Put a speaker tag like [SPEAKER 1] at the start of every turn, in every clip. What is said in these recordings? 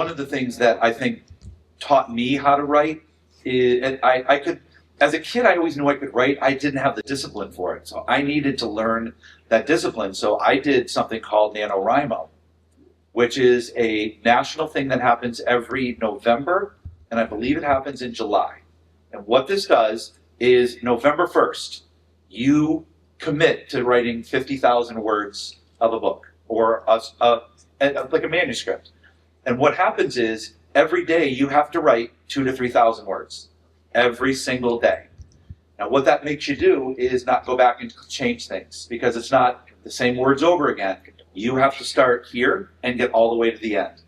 [SPEAKER 1] one of the things that I think taught me how to write is, and I could, as a kid, I always knew I could write. I didn't have the discipline for it. So I needed to learn that discipline. So I did something called NaNoWriMo, which is a national thing that happens every November, and I believe it happens in July. And what this does is November 1st, you commit to writing 50,000 words of a book or like a manuscript. And what happens is every day you have to write 2,000 to 3,000 words every single day. Now what that makes you do is not go back and change things, because it's not the same words over again. You have to start here and get all the way to the end.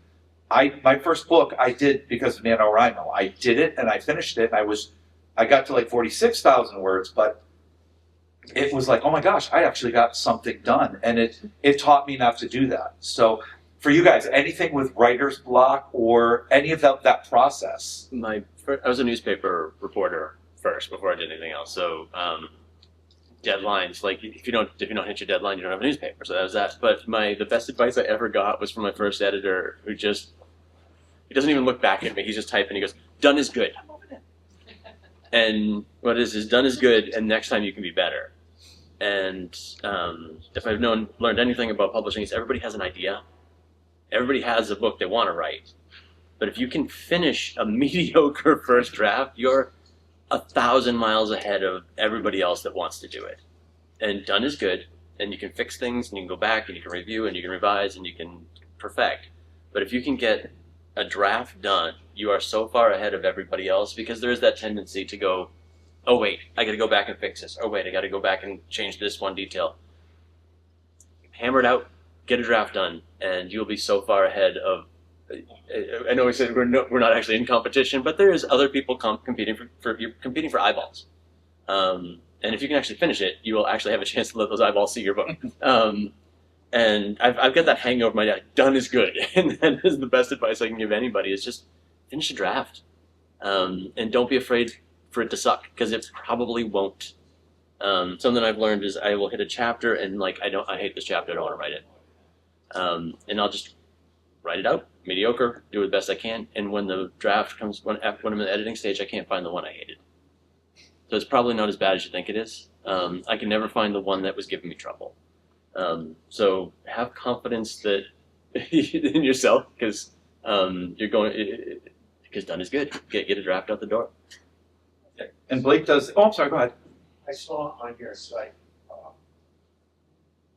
[SPEAKER 1] My first book I did because of NaNoWriMo. I did it and I finished it. I got to like 46,000 words, but it was like, oh my gosh, I actually got something done. And it taught me not to do that. So for you guys, anything with writer's block or any of that process?
[SPEAKER 2] I was a newspaper reporter first before I did anything else. So deadlines, like if you don't hit your deadline, you don't have a newspaper. So that was that. But the best advice I ever got was from my first editor, who he doesn't even look back at me. He's just typing. He goes, "Done is good." And what is done is good, and next time you can be better. And if I've learned anything about publishing, is everybody has an idea. Everybody has a book they want to write. But if you can finish a mediocre first draft, you're 1,000 miles ahead of everybody else that wants to do it. And done is good, and you can fix things, and you can go back, and you can review, and you can revise, and you can perfect. But if you can get a draft done, you are so far ahead of everybody else, because there is that tendency to go, oh wait, I got to go back and fix this. Oh wait, I got to go back and change this one detail. Hammer it out, get a draft done, and you'll be so far ahead of. I know we said we're not actually in competition, but there is other people competing you're competing for eyeballs. And if you can actually finish it, you will actually have a chance to let those eyeballs see your book. And I've got that hang over my neck. Done is good, and that is the best advice I can give anybody. Is just finish a draft, and don't be afraid for it to suck, because it probably won't. Something I've learned is I will hit a chapter and I hate this chapter. I don't want to write it, and I'll just write it out. Mediocre, do it the best I can, and when the draft comes, when I'm in the editing stage, I can't find the one I hated. So it's probably not as bad as you think it is. I can never find the one that was giving me trouble. So have confidence that in yourself, because because done is good. Get a draft out the door.
[SPEAKER 1] Okay. And Blake does. Oh, I'm sorry. Go ahead.
[SPEAKER 3] I saw on your site. I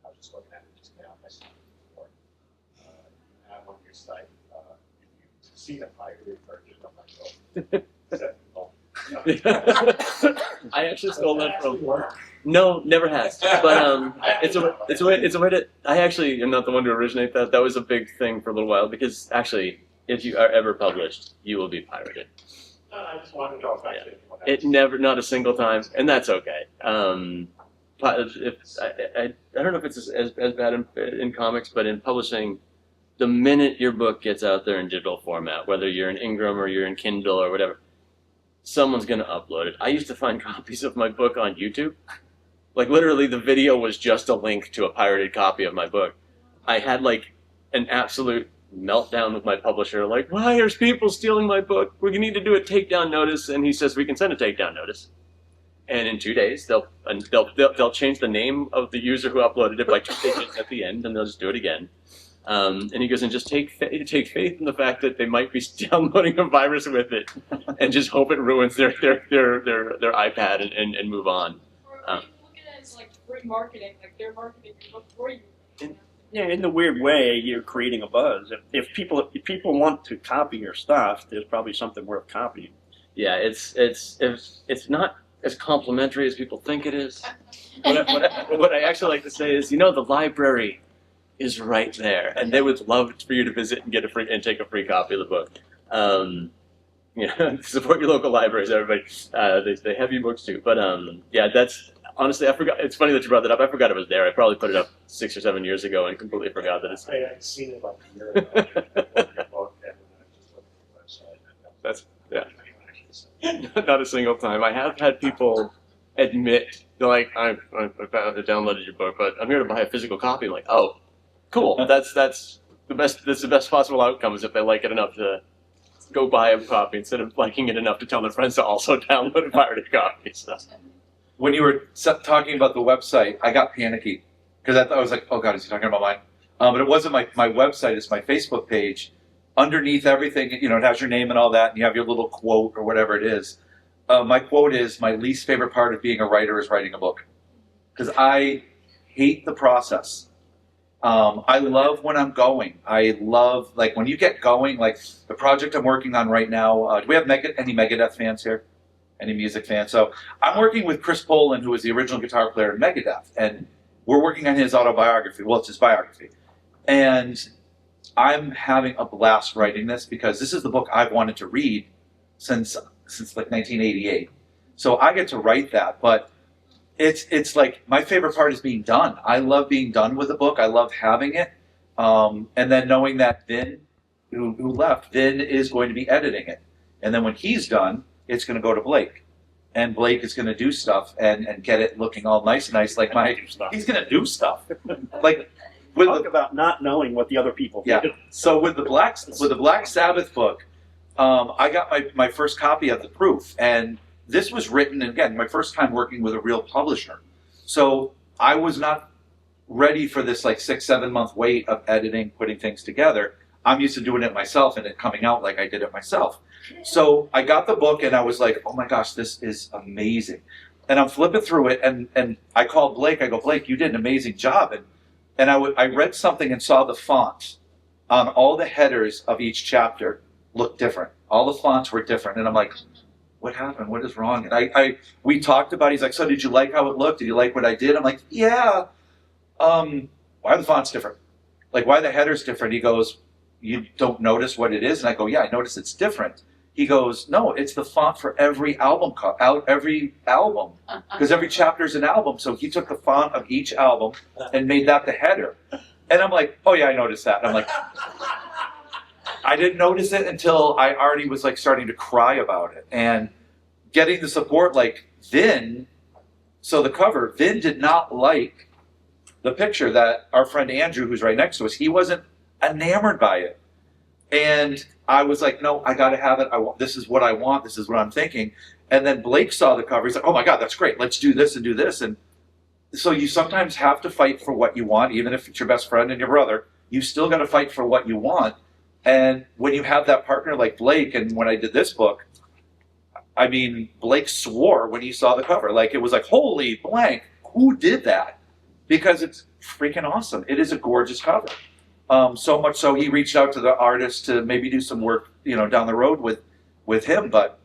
[SPEAKER 3] was just looking at it just now. I saw it before. You have on your site. If you see a pirated version of my book,
[SPEAKER 2] I actually stole that from. No, never has. But it's a way to. I actually am not the one to originate that. That was a big thing for a little while, because actually, if you are ever published, you will be pirated.
[SPEAKER 3] I just wanted to go back to it.
[SPEAKER 2] It never, not a single time, and that's okay. I don't know if it's as bad in comics, but in publishing, the minute your book gets out there in digital format, whether you're in Ingram or you're in Kindle or whatever, someone's going to upload it. I used to find copies of my book on YouTube. Like, literally, the video was just a link to a pirated copy of my book. I had, an absolute meltdown with my publisher, why are people stealing my book? We need to do a takedown notice. And he says, we can send a takedown notice. And in 2 days, they'll change the name of the user who uploaded it by 2 digits at the end, and they'll just do it again. And he goes, and just take faith in the fact that they might be downloading a virus with it, and just hope it ruins their iPad and move on.
[SPEAKER 4] Or look at it as free marketing, they're marketing your book for you.
[SPEAKER 5] Yeah, in the weird way, you're creating a buzz. If people want to copy your stuff, there's probably something worth copying.
[SPEAKER 2] Yeah, it's not as complimentary as people think it is. What I actually like to say is, the library is right there, and they would love for you to visit and take a free copy of the book. Support your local libraries, everybody. They have e-books too. But yeah, that's. Honestly, I forgot. It's funny that you brought that up. I forgot it was there. I probably put it up 6 or 7 years ago and completely forgot that it's.
[SPEAKER 3] I had seen it a year ago. And I just looked at the website.
[SPEAKER 2] That's not a single time. I have had people admit I downloaded your book, but I'm here to buy a physical copy. I'm like, oh, cool. That's That's the best possible outcome is if they like it enough to go buy a copy instead of liking it enough to tell their friends to also download a pirated copy. So.
[SPEAKER 1] When you were talking about the website, I got panicky because I was like, oh God, is he talking about mine? But it wasn't my website, it's my Facebook page. Underneath everything, it has your name and all that, and you have your little quote or whatever it is. My quote is, my least favorite part of being a writer is writing a book. Because I hate the process. I love when I'm going. I love, like, when you get going, like the project I'm working on right now. Do we have any Megadeth fans here? Any music fans? So I'm working with Chris Poland, who was the original guitar player in Megadeth. And we're working on his autobiography. Well, it's his biography. And I'm having a blast writing this because this is the book I've wanted to read since like 1988. So I get to write that, but it's like my favorite part is being done. I love being done with a book. I love having it. And then knowing that Vin, who left, Vin is going to be editing it. And then when he's done, it's going to go to Blake. And Blake is going to do stuff and get it looking all nice. Like he's going to do stuff. Like,
[SPEAKER 5] Talk about not knowing what the other people do.
[SPEAKER 1] Yeah. So with the Black Sabbath book, I got my first copy of the proof, and this was written, again, my first time working with a real publisher. So I was not ready for this like 6-7 month wait of editing, putting things together. I'm used to doing it myself and it coming out like I did it myself. So I got the book and I was like, oh my gosh, this is amazing. And I'm flipping through it, and I called Blake. I go, Blake, you did an amazing job. And I read something and saw the fonts on all the headers of each chapter looked different. All the fonts were different. And I'm like, what happened? What is wrong? And we talked about it. He's like, so did you like how it looked? Did you like what I did? I'm like, yeah. Why are the fonts different? Like, why are the headers different? He goes, you don't notice what it is? And I go, yeah, I notice it's different. He goes, no, it's the font for every album, because every chapter is an album. So he took the font of each album and made that the header. And I'm like, oh yeah, I noticed that. And I'm like, I didn't notice it until I already was like starting to cry about it. And getting the support, like Vin, so the cover, Vin did not like the picture that our friend Andrew, who's right next to us, he wasn't enamored by it. And I was like, no, I got to have it. This is what I want. This is what I'm thinking. And then Blake saw the cover. He's like, oh my God, that's great. Let's do this and do this. And so you sometimes have to fight for what you want, even if it's your best friend and your brother. You still got to fight for what you want. And when you have that partner like Blake, and when I did this book, I mean, Blake swore when he saw the cover. Like, it was like, holy blank, who did that? Because it's freaking awesome. It is a gorgeous cover. So much so he reached out to the artist to maybe do some work, down the road with him. But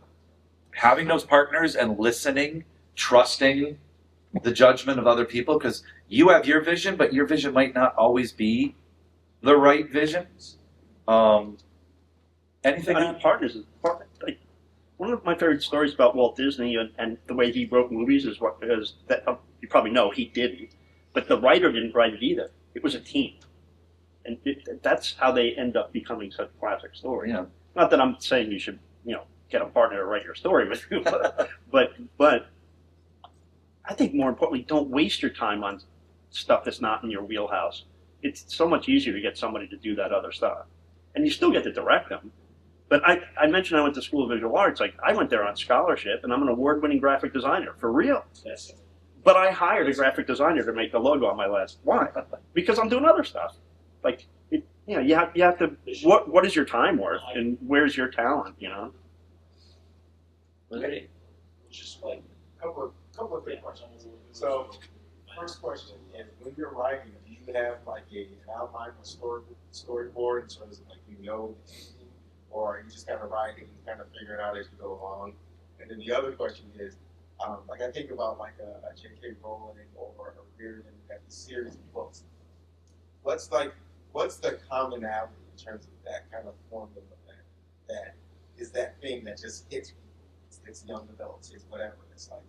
[SPEAKER 1] having those partners and listening, trusting the judgment of other people, because you have your vision, but your vision might not always be the right vision. Anything?
[SPEAKER 5] I mean, partners. Like, one of my favorite stories about Walt Disney and the way he wrote movies is that you probably know he didn't, but the writer didn't write it either. It was a team. And that's how they end up becoming such classic stories.
[SPEAKER 1] Yeah.
[SPEAKER 5] Not that I'm saying you should, get a partner to write your story with you, but I think more importantly, don't waste your time on stuff that's not in your wheelhouse. It's so much easier to get somebody to do that other stuff. And you still get to direct them. But I mentioned I went to School of Visual Arts. Like, I went there on scholarship, and I'm an award-winning graphic designer, for real.
[SPEAKER 3] Yes.
[SPEAKER 5] But I hired a graphic designer to make the logo on my last. Why? Because I'm doing other stuff. Like, you have to. What is your time worth, and where's your talent?
[SPEAKER 3] Okay. Just like a couple of quick questions. So, first question is: when you're writing, do you have like an outline or storyboard in terms of like or are you just kind of writing and kind of figuring out as you go along? And then the other question is, like I think about like a J.K. Rowling or a Reardon at the series of books. What's the commonality in terms of that kind of formula that is that thing that just hits me? It's young adults, it's whatever. It's like,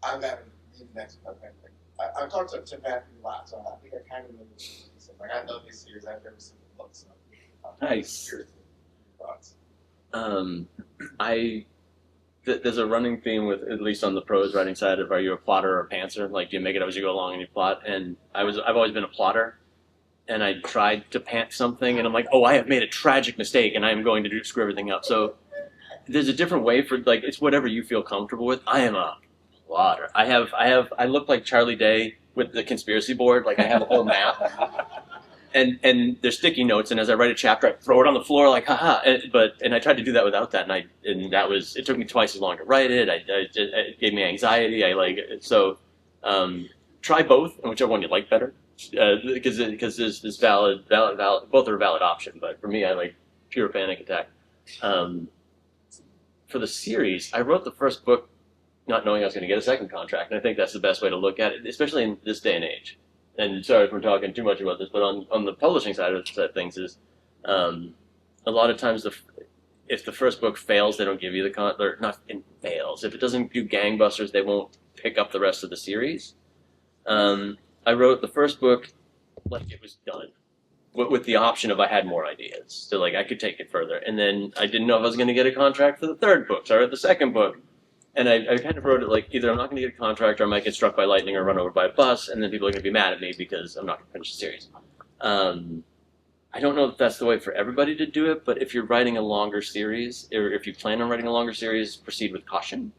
[SPEAKER 3] I've got to read the next one. I've talked to Matthew a lot, so I think I kind of know what he said. Like, I love this series, I've never seen the book, so
[SPEAKER 1] Nice.
[SPEAKER 3] Curious your thoughts.
[SPEAKER 2] There's a running theme with, at least on the prose writing side, of are you a plotter or a pantser? Like, do you make it up as you go along and you plot? And I've always been a plotter. and I tried to pant something, and I'm like, oh, I have made a tragic mistake, and I am going to screw everything up. So there's a different way for, like, it's whatever you feel comfortable with. I am a plotter. I look like Charlie Day with the conspiracy board. Like, I have a whole map. And there's sticky notes, and as I write a chapter, I throw it on the floor like, haha. And I tried to do that without that, and that was, it took me twice as long to write it. It gave me anxiety. Try both, and whichever one you like better, because there's this valid, both are a valid option. But for me, I like pure panic attack. For the series, I wrote the first book not knowing I was going to get a second contract, and I think that's the best way to look at it, especially in this day and age. And sorry if we're talking too much about this, but on the publishing side of things is a lot of times if the first book fails, they don't give you the fails. If it doesn't do gangbusters, they won't pick up the rest of the series. I wrote the first book like it was done, with the option of I had more ideas, so like I could take it further. And then I didn't know if I was going to get a contract for the third book, so I read the second book. And I kind of wrote it like either I'm not going to get a contract or I might get struck by lightning or run over by a bus, and then people are going to be mad at me because I'm not going to finish the series. I don't know if that's the way for everybody to do it, but if you're writing a longer series, or if you plan on writing a longer series, proceed with caution.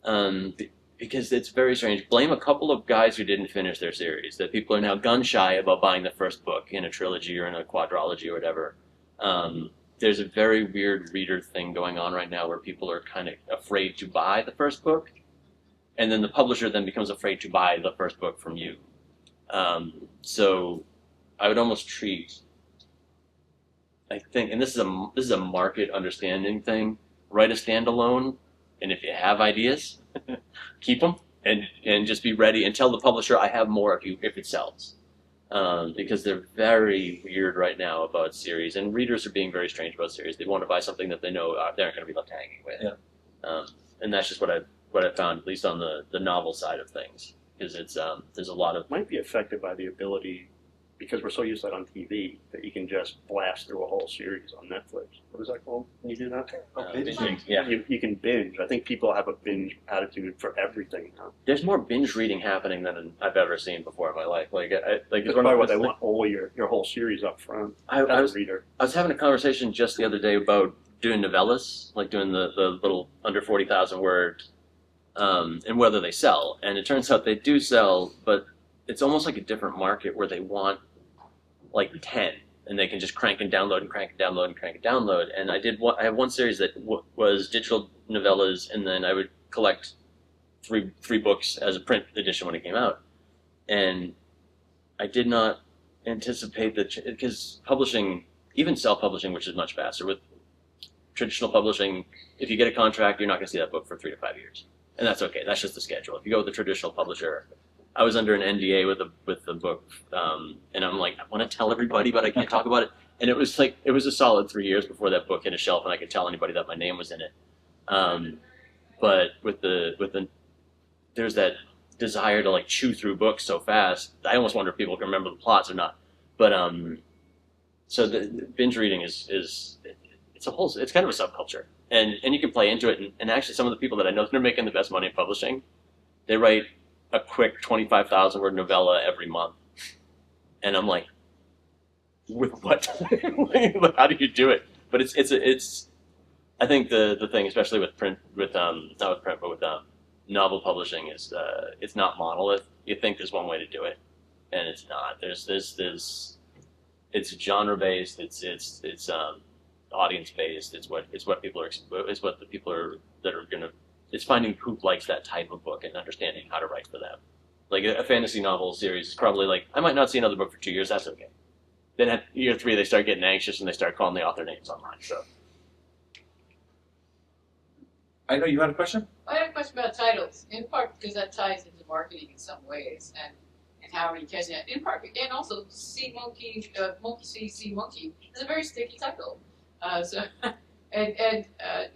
[SPEAKER 2] Because it's very strange. Blame a couple of guys who didn't finish their series, that people are now gun-shy about buying the first book in a trilogy or in a quadrology or whatever. There's a very weird reader thing going on right now where people are kind of afraid to buy the first book, and then the publisher then becomes afraid to buy the first book from you. So I would almost treat, I think, and this is a market understanding thing, write a standalone, and if you have ideas, keep them, and just be ready and tell the publisher I have more if it sells. Because they're very weird right now about series, and readers are being very strange about series. They want to buy something that they know they aren't going to be left hanging with. Yeah. And that's just what I found, at least on the novel side of things, because it's there's a lot of
[SPEAKER 5] Might be affected by the ability, because we're so used to that on TV, that you can just blast through a whole series on Netflix. What is that called when you do that?
[SPEAKER 2] binging. Yeah.
[SPEAKER 5] You can binge. I think people have a binge attitude for everything now.
[SPEAKER 2] There's more binge reading happening than I've ever seen before in my life.
[SPEAKER 5] That's probably why they want all your whole series up front as a reader.
[SPEAKER 2] I was having a conversation just the other day about doing novellas, like doing the little under 40,000 word, and whether they sell. And it turns out they do sell, but it's almost like a different market where they want like 10, and they can just crank and download and crank and download and crank and download. And I have one series that was digital novellas, and then I would collect three books as a print edition when it came out. And I did not anticipate that, because publishing, even self-publishing, which is much faster, with traditional publishing, if you get a contract, you're not going to see that book for 3 to 5 years. And that's okay. That's just the schedule. If you go with a traditional publisher, I was under an NDA with the book, and I'm like, I want to tell everybody, but I can't talk about it. And it was a solid 3 years before that book hit a shelf, and I could tell anybody that my name was in it. But with the there's that desire to like chew through books so fast. I almost wonder if people can remember the plots or not. But so the binge reading is it's kind of a subculture, and you can play into it. And actually, some of the people that I know that are making the best money in publishing, they write a quick 25,000 word novella every month, and I'm like, with what? How do you do it? But it's I think the thing, especially with print, not with print, but with novel publishing, is it's not monolith. You think there's one way to do it, and it's not. It's genre based. It's audience based. It's what the people are that are gonna. It's finding who likes that type of book and understanding how to write for them. Like a fantasy novel series is probably like, I might not see another book for 2 years. That's okay. Then at year 3, they start getting anxious and they start calling the author names online. So,
[SPEAKER 1] I know you had a question?
[SPEAKER 6] I have a question about titles, in part because that ties into marketing in some ways, and how you catch that. In part, and also Sea Monkey, Monkey See, Sea Monkey is a very sticky title.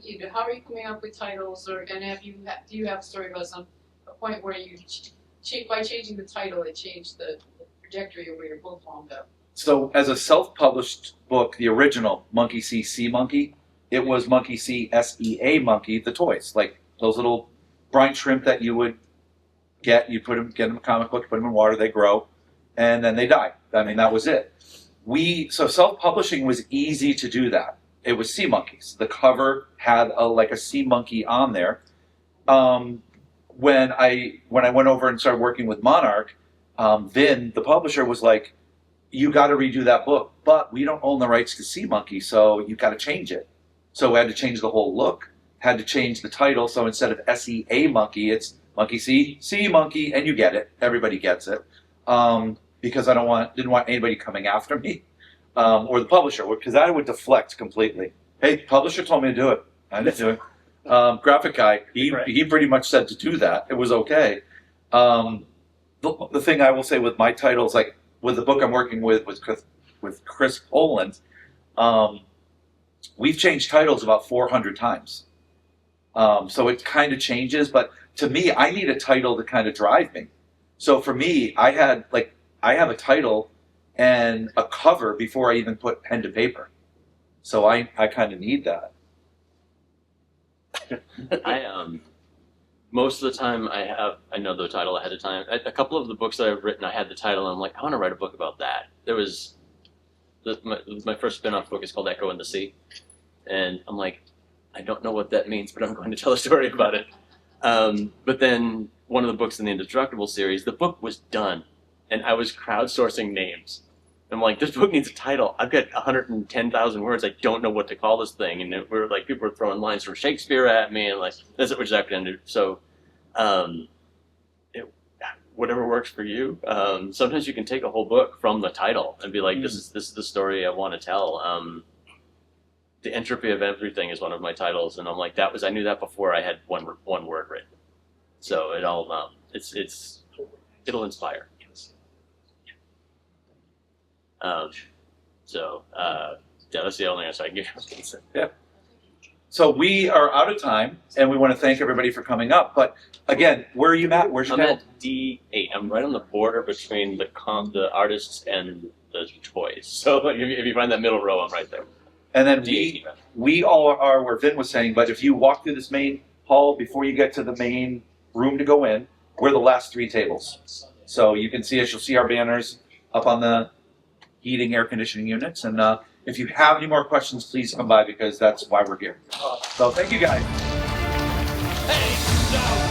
[SPEAKER 6] You know, how are you coming up with titles, do you have a story about a point where you by changing the title, it changed the trajectory of where your book wound up?
[SPEAKER 1] So as a self-published book, the original Monkey See, Sea Monkey, it was Monkey See, SEA Monkey, the toys, like those little brine shrimp that you would get. You get them in a comic book, put them in water, they grow. and then they die. I mean, that was it. So self-publishing was easy to do that. It was sea monkeys. The cover had like a sea monkey on there. When I went over and started working with Monarch, Vin, the publisher, was like, "You got to redo that book, but we don't own the rights to Sea Monkey, so you got to change it." So we had to change the whole look, had to change the title. So instead of SEA Monkey, it's Monkey Sea Monkey, and you get it. Everybody gets it. Because I didn't want anybody coming after me, or the publisher, because I would deflect completely. Hey, publisher told me to do it. I didn't do it. Graphic guy, he pretty much said to do that. It was okay. The thing I will say with my titles, like with the book I'm working with Chris Poland, we've changed titles about 400 times. So it kind of changes, but to me, I need a title to kind of drive me. So for me, I have a title and a cover before I even put pen to paper. So I kind of need that.
[SPEAKER 2] Most of the time I know the title ahead of time. A couple of the books that I've written, I had the title, and I'm like, I want to write a book about that. There was my first spin-off book is called Echo in the Sea, and I'm like, I don't know what that means, but I'm going to tell a story about it. But then one of the books in the Indestructible series, the book was done, and I was crowdsourcing names. I'm like, this book needs a title. I've got 110,000 words. I don't know what to call this thing. And people were throwing lines from Shakespeare at me, and like, that's what I could do. So, whatever works for you. Sometimes you can take a whole book from the title and be like, this is the story I want to tell. The Entropy of Everything is one of my titles, and I'm like, I knew that before I had one word written. So it all it'll inspire. Yeah, that's the only answer I can give you.
[SPEAKER 1] Yeah. So we are out of time, and we want to thank everybody for coming up. But again, where are you at? Where's your
[SPEAKER 2] I'm
[SPEAKER 1] panel?
[SPEAKER 2] at D8. I'm right on the border between the artists and the toys. So if you find that middle row, I'm right there.
[SPEAKER 1] And then
[SPEAKER 2] D8.
[SPEAKER 1] we all are where Vin was saying, but if you walk through this main hall before you get to the main room to go in, we're the last 3 tables. So you can see us, you'll see our banners up on the heating, air conditioning units. And if you have any more questions, please come by, because that's why we're here. So thank you guys.
[SPEAKER 7] Hey, so